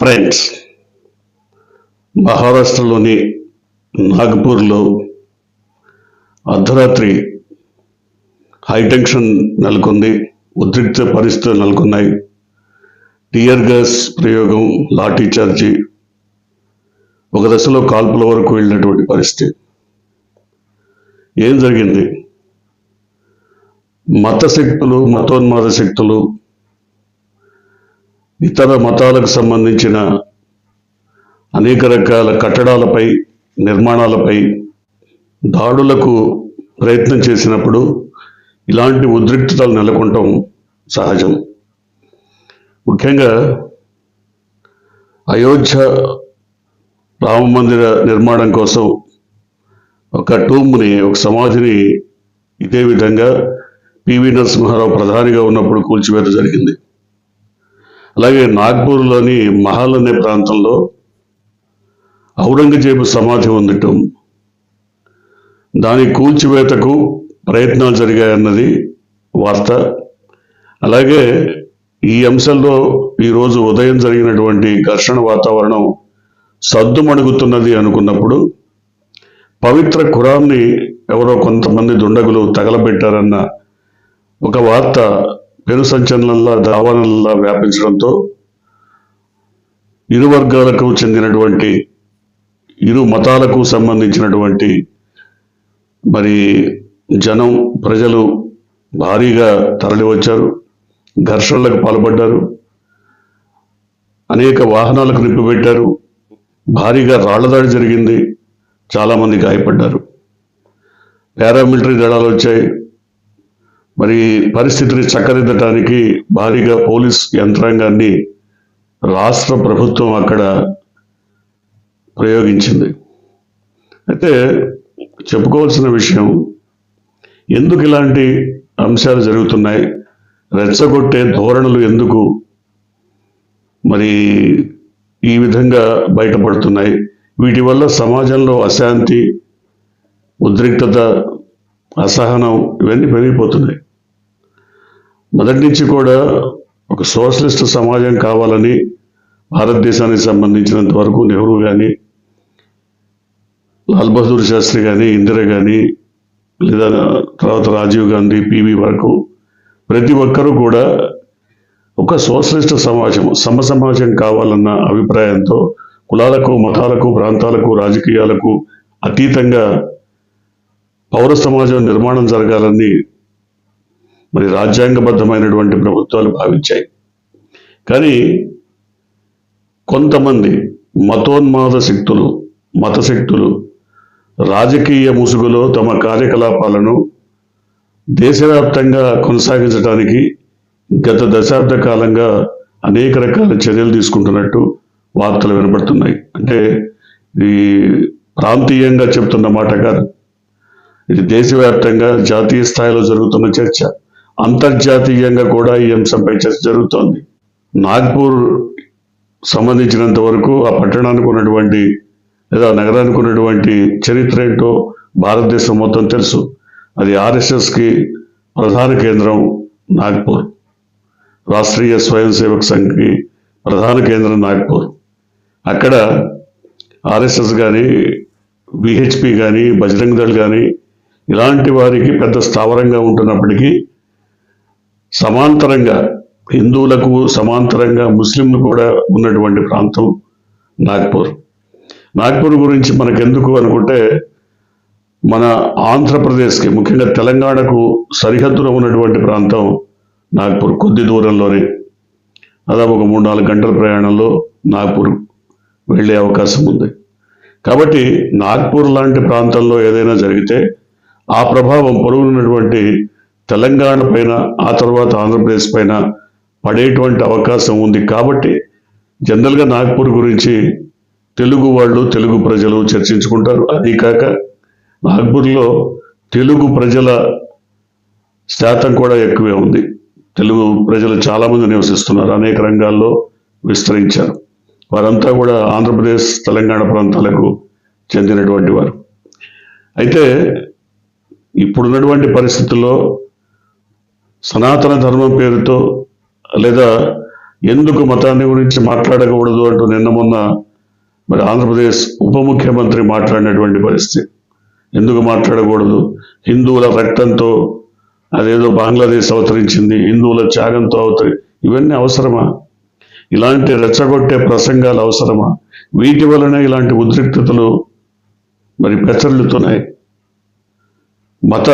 Friends, మహారాష్ట్రలోని నాగపూర్లో అర్ధరాత్రి high tension నెలకొంది. ఉద్రిక్త పరిస్థితులు నెలకొన్నాయి. టియర్ గ్యాస్ ప్రయోగం, లాఠీ చార్జీ, ఒక దశలో కాల్పుల వరకు వెళ్ళినటువంటి పరిస్థితి. ఏం జరిగింది? మత శక్తులు, మతోన్మాద శక్తులు ఇతర మతాలకు సంబంధించిన అనేక రకాల కట్టడాలపై, నిర్మాణాలపై దాడులకు ప్రయత్నం చేసినప్పుడు ఇలాంటి ఉద్రిక్తతలు నెలకొనటం సహజం. ముఖ్యంగా అయోధ్య రామ మందిర నిర్మాణం కోసం ఒక సమాధిని ఇదే విధంగా పివి నరసింహారావు ప్రధానిగా ఉన్నప్పుడు కూల్చివేత జరిగింది. అలాగే నాగ్పూర్లోని మహల్ అనే ప్రాంతంలో ఔరంగజేబు సమాధి ఉండటం, దాని కూల్చివేతకు ప్రయత్నాలు జరిగాయన్నది వార్త. అలాగే ఈ అంశంలో ఈరోజు ఉదయం జరిగినటువంటి ఘర్షణ వాతావరణం సద్దుమణుగుతున్నది అనుకున్నప్పుడు పవిత్ర ఖురాన్ని ఎవరో కొంతమంది దుండగులు తగలబెట్టారన్న ఒక వార్త పెను సంచలనంలా, దావానల్లా వ్యాపించడంతో ఇరు వర్గాలకు చెందినటువంటి, ఇరు మతాలకు సంబంధించినటువంటి జనం, ప్రజలు భారీగా తరలివచ్చారు. ఘర్షణలకు పాల్పడ్డారు. అనేక వాహనాలకు నిప్పిపెట్టారు. భారీగా రాళ్లదాడి జరిగింది. చాలామంది గాయపడ్డారు. పారామిలిటరీ దళాలు వచ్చాయి. పరిస్థితిని చక్కదిద్దటానికి భారీగా పోలీస్ యంత్రాంగాన్ని రాష్ట్ర ప్రభుత్వం అక్కడ ప్రయోగించింది. అయితే చెప్పుకోవాల్సిన విషయం, ఎందుకు ఇలాంటి అంశాలు జరుగుతున్నాయి, రెచ్చగొట్టే ధోరణులు ఎందుకు ఈ విధంగా బయటపడుతున్నాయి, వీటి వల్ల సమాజంలో అశాంతి, ఉద్రిక్తత, అసహనం ఇవన్నీ పెరిగిపోతున్నాయి. మొదటి నుంచి కూడా ఒక సోషలిస్ట్ సమాజం కావాలని భారతదేశానికి సంబంధించినంత వరకు నెహ్రూ కానీ, లాల్ బహదూర్ శాస్త్రి కానీ, ఇందిరా కానీ, లేదా తర్వాత రాజీవ్ గాంధీ, పివి వరకు ప్రతి ఒక్కరూ కూడా ఒక సోషలిస్ట్ సమాజం, సమాజం కావాలన్న అభిప్రాయంతో కులాలకు, మతాలకు, ప్రాంతాలకు, రాజకీయాలకు అతీతంగా పౌర సమాజం నిర్మాణం జరగాలని రాజ్యాంగబద్ధమైనటువంటి ప్రభుత్వాలు భావించాయి. కానీ కొంతమంది మతోన్మాద శక్తులు, మత శక్తులు రాజకీయ ముసుగులో తమ కార్యకలాపాలను దేశవ్యాప్తంగా కొనసాగించడానికి గత దశాబ్ద కాలంగా అనేక రకాల చర్యలు తీసుకుంటున్నట్టు వార్తలు వినపడుతున్నాయి. అంటే ఇది ప్రాంతీయంగా చెప్తున్న మాట కాదు, ఇది దేశవ్యాప్తంగా జాతీయ స్థాయిలో జరుగుతున్న చర్చ. అంతర్జాతీయంగా కూడా ఈ అంశంపై చర్చ జరుగుతోంది. నాగ్పూర్ సంబంధించినంత వరకు ఆ పట్టణానికి ఉన్నటువంటి లేదా నగరానికి ఉన్నటువంటి చరిత్ర ఏంటో భారతదేశం మొత్తం తెలుసు. అది ఆర్ఎస్ఎస్కి ప్రధాన కేంద్రం నాగ్పూర్. రాష్ట్రీయ స్వయం సేవక్ సంఘ్కి ప్రధాన కేంద్రం నాగ్పూర్. అక్కడ ఆర్ఎస్ఎస్ కానీ, విహెచ్పి కానీ, బజరంగ్ దళ్ కానీ ఇలాంటి వారికి పెద్ద స్థావరంగా ఉంటున్నప్పటికీ సమాంతరంగా హిందువులకు సమాంతరంగా ముస్లింలు కూడా ఉన్నటువంటి ప్రాంతం నాగ్పూర్. నాగ్పూర్ గురించి మనకెందుకు అనుకుంటే, మన ఆంధ్రప్రదేశ్కి, ముఖ్యంగా తెలంగాణకు సరిహద్దులో ఉన్నటువంటి ప్రాంతం నాగ్పూర్. కొద్ది దూరంలోనే, దాదాపు ఒక 3-4 గంటల ప్రయాణంలో నాగ్పూర్ వెళ్ళే అవకాశం ఉంది. కాబట్టి నాగ్పూర్ లాంటి ప్రాంతంలో ఏదైనా జరిగితే ఆ ప్రభావం పొరుగున్నటువంటి తెలంగాణ పైన, ఆ తర్వాత ఆంధ్రప్రదేశ్ పైన పడేటువంటి అవకాశం ఉంది. కాబట్టి జనరల్గా నాగ్పూర్ గురించి తెలుగు వాళ్ళు, తెలుగు ప్రజలు చర్చించుకుంటారు. అది కాక నాగ్పూర్లో తెలుగు ప్రజల శాతం కూడా ఎక్కువే ఉంది. తెలుగు ప్రజలు చాలామంది నివసిస్తున్నారు, అనేక రంగాల్లో విస్తరించారు. వారంతా కూడా ఆంధ్రప్రదేశ్, తెలంగాణ ప్రాంతాలకు చెందినటువంటి వారు. అయితే ఇప్పుడున్నటువంటి పరిస్థితుల్లో సనాతన ధర్మం పేరుతో లేదా ఎందుకు మతాన్ని గురించి మాట్లాడకూడదు అంటూ నిన్న మొన్న మరి ఆంధ్రప్రదేశ్ ఉప ముఖ్యమంత్రి మాట్లాడినటువంటి పరిస్థితి. ఎందుకు మాట్లాడకూడదు? హిందువుల రక్తంతో అదేదో బంగ్లాదేశ్ అవతరించింది, హిందువుల త్యాగంతో ఇవన్నీ అవసరమా? ఇలాంటి రెచ్చగొట్టే ప్రసంగాలు అవసరమా? వీటి వలన ఇలాంటి ఉద్రిక్తతలు మరి పెచ్చరిల్లుతున్నాయి. మత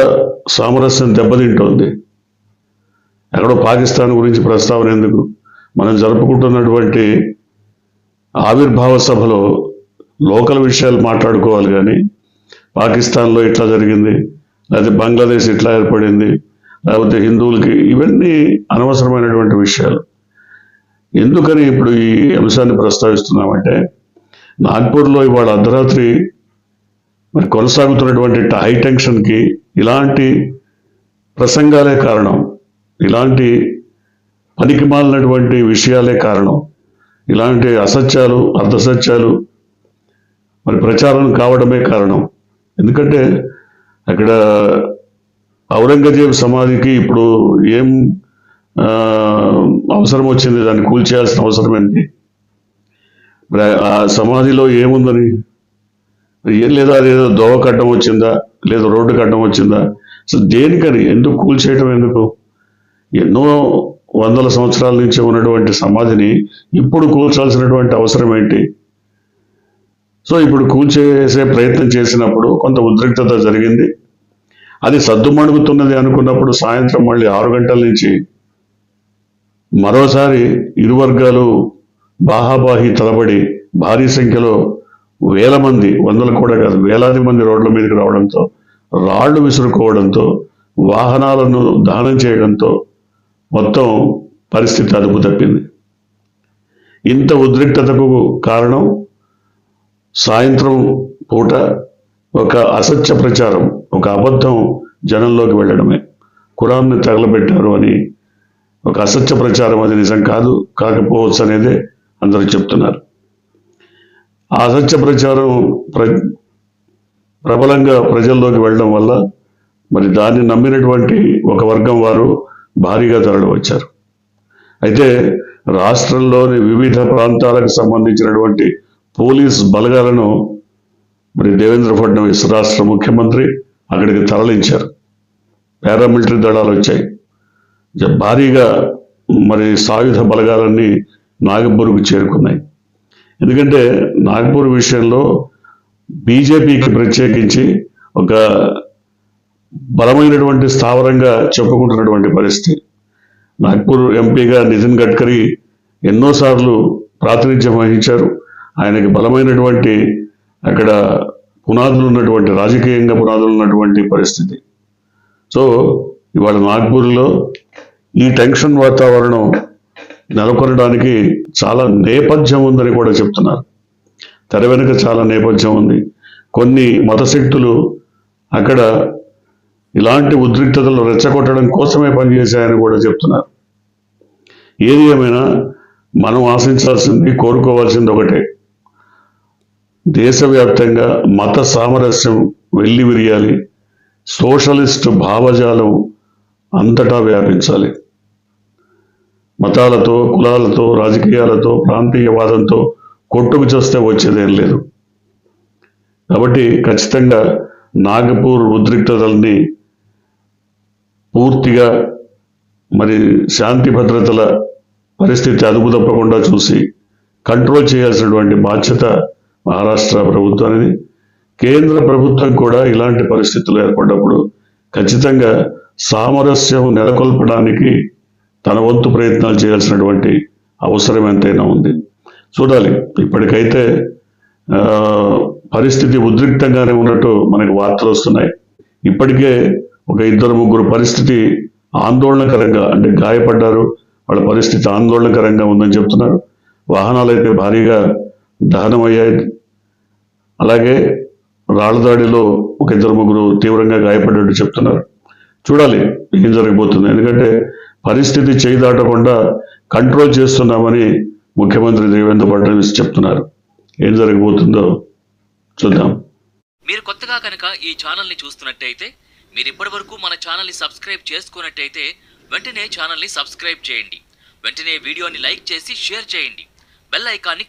సామరస్యం దెబ్బతింటోంది. ఎక్కడో పాకిస్తాన్ గురించి ప్రస్తావన ఎందుకు? మనం జరుపుకుంటున్నటువంటి ఆవిర్భావ సభలో లోకల్ విషయాలు మాట్లాడుకోవాలి కానీ పాకిస్తాన్లో ఇట్లా జరిగింది, లేకపోతే బంగ్లాదేశ్ ఇట్లా ఏర్పడింది, లేకపోతే హిందువులకి, ఇవన్నీ అనవసరమైనటువంటి విషయాలు. ఎందుకని ఇప్పుడు ఈ అంశాన్ని ప్రస్తావిస్తున్నామంటే, నాగ్పూర్లో ఇవాళ అర్ధరాత్రి మరి కొనసాగుతున్నటువంటి హై టెన్షన్కి ఇలాంటి ప్రసంగాలే కారణం, ఇలాంటి పనికిమాలినటువంటి విషయాలే కారణం, ఇలాంటి అసత్యాలు అర్ధసత్యాలు మరి ప్రచారం కావడమే కారణం. ఎందుకంటే అక్కడ ఔరంగజేబు సమాధికి ఇప్పుడు ఏం అవసరం వచ్చింది? దాన్ని కూల్చేయాల్సిన అవసరం ఏంటి? మరి ఆ సమాధిలో ఏముందని? ఏం లేదా, అదేదో దోవ కట్టం వచ్చిందా, లేదా రోడ్డు కట్టం వచ్చిందా? అసలు దేనికని? ఎందుకు కూల్చేయటం ఎందుకు? ఎన్నో వందల సంవత్సరాల నుంచి ఉన్నటువంటి సమాధిని ఇప్పుడు కూల్చాల్సినటువంటి అవసరం ఏంటి? సో ఇప్పుడు కూల్చేసే ప్రయత్నం చేసినప్పుడు కొంత ఉద్రిక్తత జరిగింది. అది సద్దుమణుగుతున్నది అనుకున్నప్పుడు సాయంత్రం మళ్ళీ 6 గంటల నుంచి మరోసారి ఇరు వర్గాలు బాహాబాహి తలబడి భారీ సంఖ్యలో వేల మంది, వందలు కూడా కాదు వేలాది మంది రోడ్ల మీదకి రావడంతో, రాళ్లు విసురుకోవడంతో, వాహనాలను దహనం చేయడంతో మొత్తం పరిస్థితి అదుపు తప్పింది. ఇంత ఉద్రిక్తతకు కారణం సాయంత్రం పూట ఒక అసత్య ప్రచారం, ఒక అబద్ధం జనంలోకి వెళ్ళడమే. ఖురాన్ని తగలబెట్టారు అని ఒక అసత్య ప్రచారం, అది నిజం కాదు, కాకపోవచ్చు అనేదే అందరూ చెప్తున్నారు. ఆ అసత్య ప్రచారం ప్రబలంగా ప్రజల్లోకి వెళ్ళడం వల్ల మరి దాన్ని నమ్మినటువంటి ఒక వర్గం వారు భారీగా తరలి వచ్చారు. అయితే రాష్ట్రంలోని వివిధ ప్రాంతాలకు సంబంధించినటువంటి పోలీస్ బలగాలను మరి దేవేంద్ర ఫడ్నవీస్ రాష్ట్ర ముఖ్యమంత్రి అక్కడికి తరలించారు. పారామిలిటరీ దళాలు వచ్చాయి. భారీగా మరి సాయుధ బలగాలన్నీ నాగపూర్కు చేరుకున్నాయి. ఎందుకంటే నాగపూర్ విషయంలో బీజేపీకి ప్రత్యేకించి ఒక బలమైనటువంటి స్థావరంగా చెప్పుకుంటున్నటువంటి పరిస్థితి. నాగపూర్ ఎంపీగా నితిన్ గడ్కరీ ఎన్నోసార్లు ప్రాతినిధ్యం వహించారు. ఆయనకి బలమైనటువంటి అక్కడ పునాదులు ఉన్నటువంటి, రాజకీయంగా పునాదులు ఉన్నటువంటి పరిస్థితి. సో ఇవాళ నాగ్పూర్లో ఈ టెన్షన్ వాతావరణం నెలకొనడానికి చాలా నేపథ్యం ఉందని కూడా చెప్తున్నారు. తెర వెనుక చాలా నేపథ్యం ఉంది. కొన్ని మత శక్తులు అక్కడ ఇలాంటి ఉద్రిక్తతలు రెచ్చగొట్టడం కోసమే పనిచేశాయని కూడా చెప్తున్నారు. ఏది ఏమైనా మనం ఆశించాల్సింది, కోరుకోవాల్సింది ఒకటే, దేశవ్యాప్తంగా మత సామరస్యం వెల్లివిరియాలి, సోషలిస్ట్ భావజాలం అంతటా వ్యాపించాలి. మతాలతో, కులాలతో, రాజకీయాలతో, ప్రాంతీయవాదంతో కొట్టుకు చేస్తే వచ్చేదేం లేదు. కాబట్టి ఖచ్చితంగా నాగపూర్ ఉద్రిక్తతల్ని పూర్తిగా మరి శాంతి భద్రతల పరిస్థితి అదుపు తప్పకుండా చూసి కంట్రోల్ చేయాల్సినటువంటి బాధ్యత మహారాష్ట్ర ప్రభుత్వానికి. కేంద్ర ప్రభుత్వం కూడా ఇలాంటి పరిస్థితులు ఏర్పడినప్పుడు ఖచ్చితంగా సామరస్యం నెలకొల్పడానికి తన వంతు ప్రయత్నాలు చేయాల్సినటువంటి అవసరం ఎంతైనా ఉంది. చూడాలి. ఇప్పటికైతే పరిస్థితి ఉద్రిక్తంగానే ఉన్నట్టు మనకు వార్తలు వస్తున్నాయి. ఇప్పటికే ఒక 2-3 పరిస్థితి ఆందోళనకరంగా, అంటే గాయపడ్డారు, వాళ్ళ పరిస్థితి ఆందోళనకరంగా ఉందని చెప్తున్నారు. వాహనాలు అయితే భారీగా దహనమయ్యాయి. అలాగే రాళ్ల దాడిలో ఒక 2-3 తీవ్రంగా గాయపడ్డట్టు చెప్తున్నారు. చూడాలి ఏం జరగబోతుంది. ఎందుకంటే పరిస్థితి చేయి దాటకుండా కంట్రోల్ చేస్తున్నామని ముఖ్యమంత్రి దేవేంద్ర ఫడ్నవీస్ చెప్తున్నారు. ఏం జరగబోతుందో చూద్దాం. మీరు కొత్తగా కనుక ఈ ఛానల్ని చూస్తున్నట్టయితే, మీరు ఇప్పటి వరకు మన ఛానల్ని సబ్స్క్రైబ్ చేసుకున్నట్టయితే వెంటనే ఛానల్ని సబ్స్క్రైబ్ చేయండి. వెంటనే వీడియోని లైక్ చేసి షేర్ చేయండి. బెల్ ఐకాన్ని క్లిక్